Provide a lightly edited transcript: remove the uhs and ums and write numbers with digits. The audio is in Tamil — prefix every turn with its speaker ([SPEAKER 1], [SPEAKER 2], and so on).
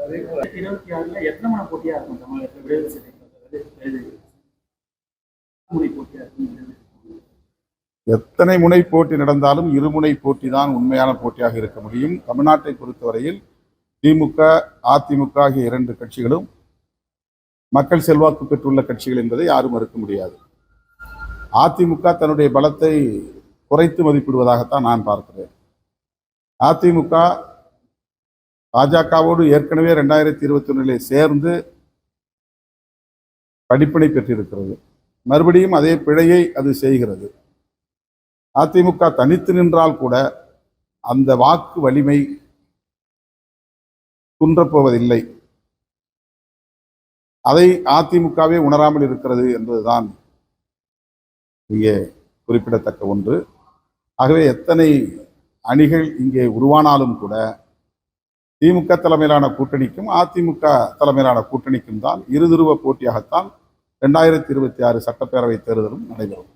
[SPEAKER 1] அதே போல 26ல எத்தனை மணி போட்டியா இருக்கும் தமிழகத்தில் விடுதலை சிறுத்தைகள் முனை போட்டியா இருக்கும்?
[SPEAKER 2] எத்தனை முனை போட்டி நடந்தாலும் இருமுனை போட்டி தான் உண்மையான போட்டியாக இருக்க முடியும். தமிழ்நாட்டை பொறுத்தவரையில் திமுக, அதிமுக ஆகிய இரண்டு கட்சிகளும் மக்கள் செல்வாக்கு பெற்றுள்ள கட்சிகள் என்பதை யாரும் மறுக்க முடியாது. அதிமுக தன்னுடைய பலத்தை குறைத்து மதிப்பிடுவதாகத்தான் நான் பார்க்கிறேன். அதிமுக பாஜகவோடு ஏற்கனவே 2021 சேர்ந்து படிப்பினை பெற்றிருக்கிறது. மறுபடியும் அதே பிழையை அது செய்கிறது. அதிமுக தனித்து நின்றால் கூட அந்த வாக்கு வலிமை குன்றப்போவதில்லை. அதை அதிமுகவே உணராமல் இருக்கிறது என்பதுதான் இங்கே குறிப்பிடத்தக்க ஒன்று. ஆகவே எத்தனை அணிகள் இங்கே உருவானாலும் கூட திமுக தலைமையிலான கூட்டணிக்கும் அதிமுக தலைமையிலான கூட்டணிக்கும் தான் இருதுருவ போட்டியாகத்தான் 2026 சட்டப்பேரவை தேர்தலும் நடைபெறும்.